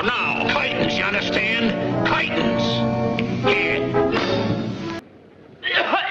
no. Kitens, you understand? Kitens. Yeah.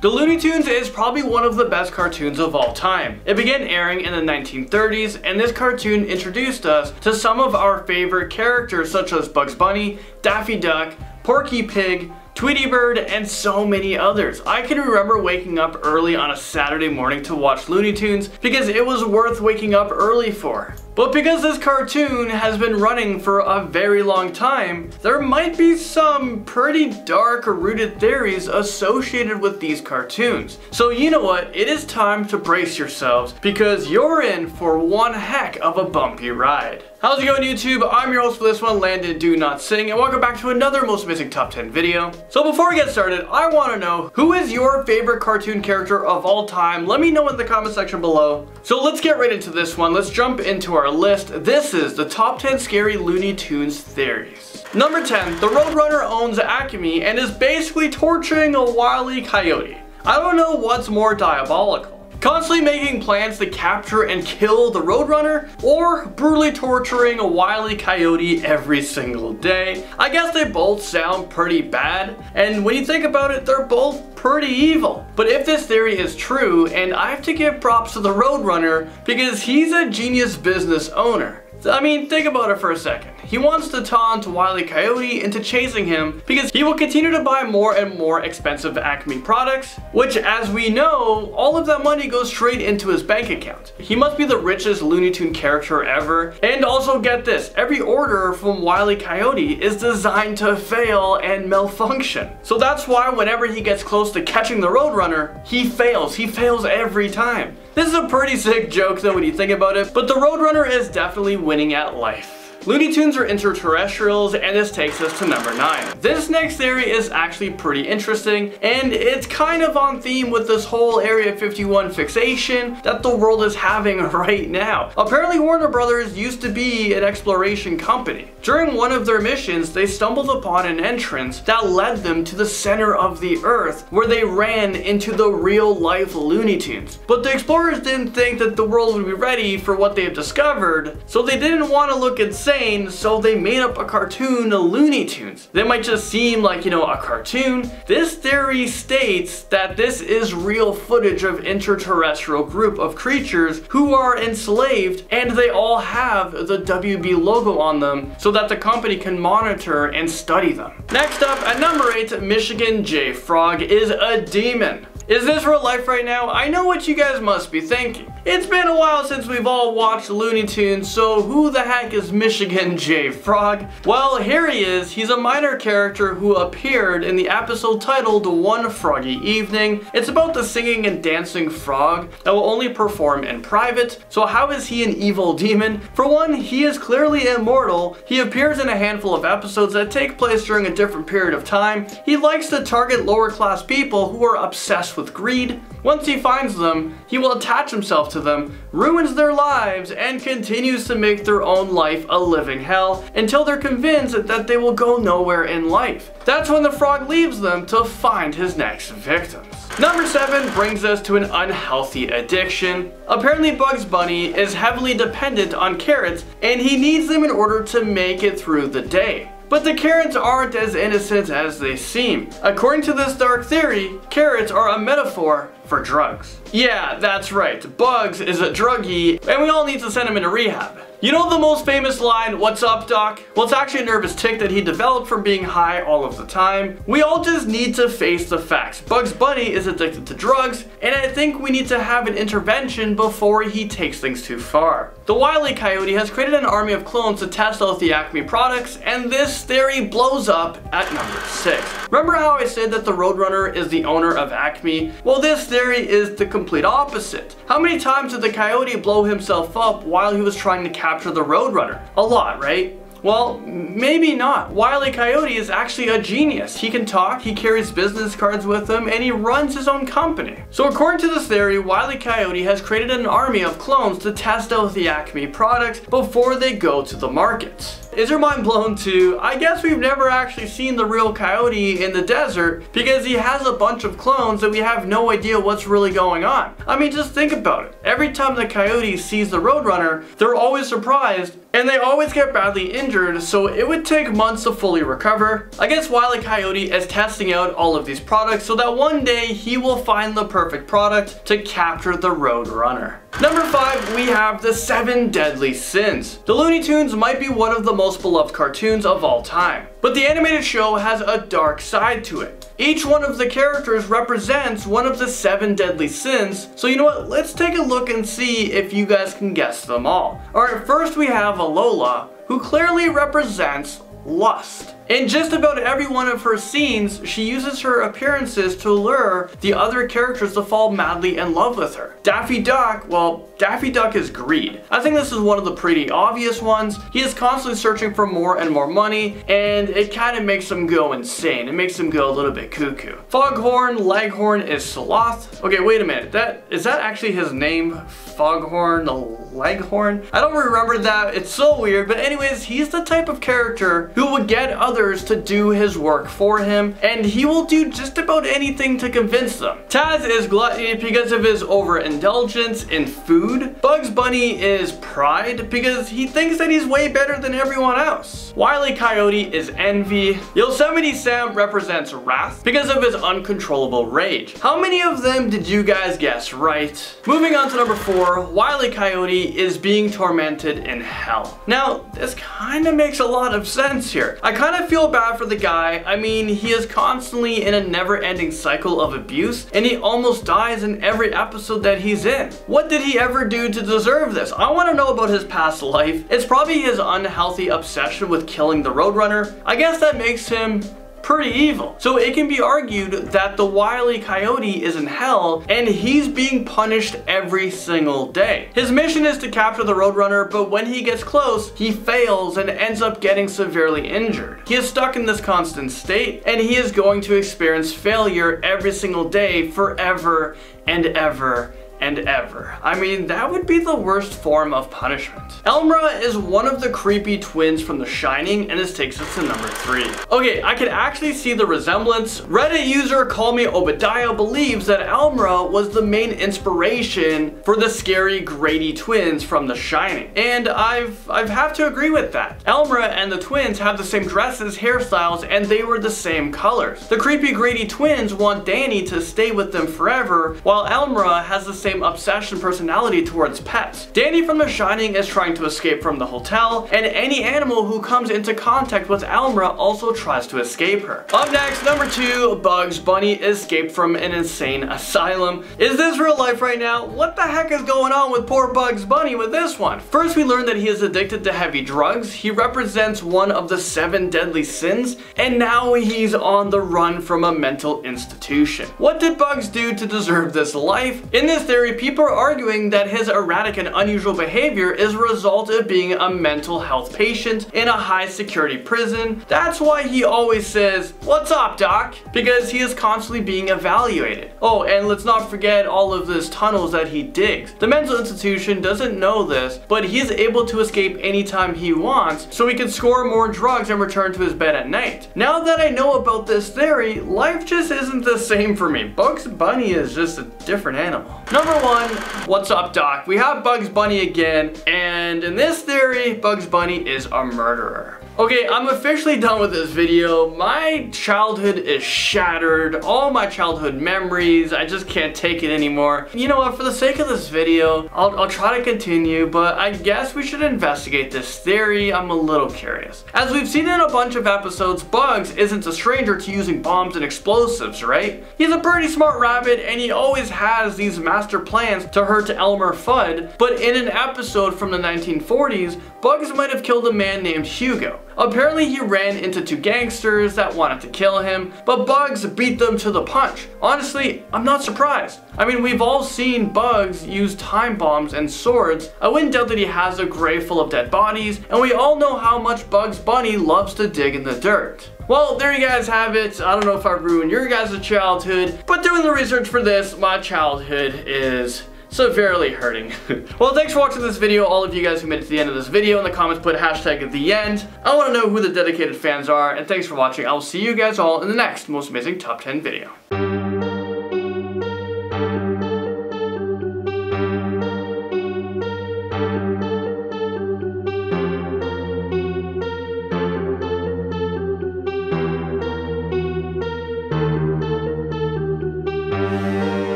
The Looney Tunes is probably one of the best cartoons of all time. It began airing in the 1930s, and this cartoon introduced us to some of our favorite characters such as Bugs Bunny, Daffy Duck, Porky Pig, Tweety Bird, and so many others. I can remember waking up early on a Saturday morning to watch Looney Tunes because it was worth waking up early for. But because this cartoon has been running for a very long time, there might be some pretty dark rooted theories associated with these cartoons. So you know what, it is time to brace yourselves because you're in for one heck of a bumpy ride. How's it going, YouTube? I'm your host for this one, Landon Do Not Sing, and welcome back to another Most Amazing Top 10 video. So before we get started, I want to know, who is your favorite cartoon character of all time? Let me know in the comment section below. So let's get right into this one. Let's jump into our list. This is the top 10 scary Looney Tunes theories. Number 10, the Roadrunner owns Acme and is basically torturing a Wiley Coyote. I don't know what's more diabolical. Constantly making plans to capture and kill the Roadrunner, or brutally torturing a Wiley Coyote every single day. I guess they both sound pretty bad, and when you think about it, they're both pretty evil. But if this theory is true, and I have to give props to the Roadrunner because he's a genius business owner. I mean, think about it for a second. He wants to taunt Wiley Coyote into chasing him because he will continue to buy more and more expensive Acme products, which, as we know, all of that money goes straight into his bank account. He must be the richest Looney Tune character ever. And also get this, every order from Wiley Coyote is designed to fail and malfunction. So that's why whenever he gets close to catching the Roadrunner, he fails. He fails every time. This is a pretty sick joke though when you think about it, but the Roadrunner is definitely winning at life. Looney Tunes are interterrestrials, and this takes us to number 9. This next theory is actually pretty interesting, and it's kind of on theme with this whole Area 51 fixation that the world is having right now. Apparently Warner Brothers used to be an exploration company. During one of their missions, they stumbled upon an entrance that led them to the center of the earth, where they ran into the real-life Looney Tunes. But the explorers didn't think that the world would be ready for what they have discovered, so they didn't want to look insane, so they made up a cartoon, Looney Tunes. They might just seem like, you know, a cartoon. This theory states that this is real footage of interterrestrial group of creatures who are enslaved, and they all have the WB logo on them so that the company can monitor and study them. Next up, at number 8, Michigan J. Frog is a demon. Is this real life right now? I know what you guys must be thinking. It's been a while since we've all watched Looney Tunes, so who the heck is Michigan J. Frog? Well, here he is. He's a minor character who appeared in the episode titled One Froggy Evening. It's about the singing and dancing frog that will only perform in private. So how is he an evil demon? For one, he is clearly immortal. He appears in a handful of episodes that take place during a different period of time. He likes to target lower class people who are obsessed with greed. Once he finds them, he will attach himself to them, ruins their lives, and continues to make their own life a living hell until they're convinced that they will go nowhere in life. That's when the frog leaves them to find his next victims. Number 7 brings us to an unhealthy addiction. Apparently Bugs Bunny is heavily dependent on carrots, and he needs them in order to make it through the day. But the carrots aren't as innocent as they seem. According to this dark theory, carrots are a metaphor for drugs. Yeah, that's right. Bugs is a druggie, and we all need to send him into rehab. You know the most famous line, "What's up, Doc?" Well, it's actually a nervous tic that he developed from being high all of the time. We all just need to face the facts. Bugs Bunny is addicted to drugs, and I think we need to have an intervention before he takes things too far. The Wiley Coyote has created an army of clones to test out the Acme products, and this theory blows up at number 6. Remember how I said that the Roadrunner is the owner of Acme? Well, this theory is the complete opposite. How many times did the Coyote blow himself up while he was trying to capture the Roadrunner? A lot, right? Well, maybe not. Wiley Coyote is actually a genius. He can talk, he carries business cards with him, and he runs his own company. So according to this theory, Wiley Coyote has created an army of clones to test out the Acme products before they go to the market. Is your mind blown too? I guess we've never actually seen the real Coyote in the desert because he has a bunch of clones that we have no idea what's really going on. I mean, just think about it. Every time the Coyote sees the Roadrunner, they're always surprised and they always get badly injured, so it would take months to fully recover. I guess Wiley Coyote is testing out all of these products so that one day he will find the perfect product to capture the Roadrunner. Number 5, we have the 7 Deadly Sins. The Looney Tunes might be one of the most beloved cartoons of all time, but the animated show has a dark side to it. Each one of the characters represents one of the 7 deadly sins, so you know what, let's take a look and see if you guys can guess them all. Alright, first we have Lola, who clearly represents lust. In just about every one of her scenes, she uses her appearances to lure the other characters to fall madly in love with her. Daffy Duck, well, Daffy Duck is greed. I think this is one of the pretty obvious ones. He is constantly searching for more and more money, and it kind of makes him go insane. It makes him go a little bit cuckoo. Foghorn Leghorn is sloth. Okay, wait a minute. Is that actually his name? Foghorn Leghorn? I don't remember that. It's so weird, but anyways, he's the type of character who would get others to do his work for him, and he will do just about anything to convince them. Taz is gluttony because of his overindulgence in food. Bugs Bunny is pride because he thinks that he's way better than everyone else. Wiley Coyote is envy. Yosemite Sam represents wrath because of his uncontrollable rage. How many of them did you guys guess right? Moving on to number 4, Wiley Coyote is being tormented in hell. Now, this kind of makes a lot of sense here. I kind of feel bad for the guy. I mean, he is constantly in a never-ending cycle of abuse, and he almost dies in every episode that he's in. What did he ever do to deserve this? I want to know about his past life. It's probably his unhealthy obsession with killing the Roadrunner. I guess that makes him pretty evil. So it can be argued that the Wiley Coyote is in hell and he's being punished every single day. His mission is to capture the Roadrunner, but when he gets close, he fails and ends up getting severely injured. He is stuck in this constant state and he is going to experience failure every single day forever and ever and ever. I mean, that would be the worst form of punishment. Elmer is one of the creepy twins from The Shining, and this takes us to number 3. Okay, I can actually see the resemblance. Reddit user Call Me Obadiah believes that Elmer was the main inspiration for the scary Grady twins from The Shining, and I have to agree with that. Elmer and the twins have the same dresses, hairstyles, and they were the same colors. The creepy Grady twins want Danny to stay with them forever, while Elmer has the same obsession personality towards pets. Danny from The Shining is trying to escape from the hotel, and any animal who comes into contact with Elmer also tries to escape her. Up next, number 2, Bugs Bunny escaped from an insane asylum. Is this real life right now? What the heck is going on with poor Bugs Bunny with this one? First, we learn that he is addicted to heavy drugs. He represents one of the 7 deadly sins, and now he's on the run from a mental institution. What did Bugs do to deserve this life? In this theory, people are arguing that his erratic and unusual behavior is a result of being a mental health patient in a high security prison. That's why he always says, "What's up, doc?" Because he is constantly being evaluated. Oh, and let's not forget all of these tunnels that he digs. The mental institution doesn't know this, but he is able to escape anytime he wants, so he can score more drugs and return to his bed at night. Now that I know about this theory, life just isn't the same for me. Bugs Bunny is just a different animal. Number 1, what's up, doc? We have Bugs Bunny again, and in this theory, Bugs Bunny is a murderer. Okay, I'm officially done with this video. My childhood is shattered. All my childhood memories, I just can't take it anymore. You know what, for the sake of this video, I'll try to continue, but I guess we should investigate this theory. I'm a little curious. As we've seen in a bunch of episodes, Bugs isn't a stranger to using bombs and explosives, right? He's a pretty smart rabbit, and he always has these master plans to hurt Elmer Fudd, but in an episode from the 1940s, Bugs might have killed a man named Hugo. Apparently he ran into 2 gangsters that wanted to kill him, but Bugs beat them to the punch. Honestly, I'm not surprised. I mean, we've all seen Bugs use time bombs and swords. I wouldn't doubt that he has a grave full of dead bodies, and we all know how much Bugs Bunny loves to dig in the dirt. Well, there you guys have it. I don't know if I ruined your guys' childhood, but doing the research for this, my childhood is severely hurting. Well, thanks for watching this video. All of you guys who made it to the end of this video, in the comments put hashtag at the end. I want to know who the dedicated fans are, and thanks for watching. I will see you guys all in the next most amazing top 10 video.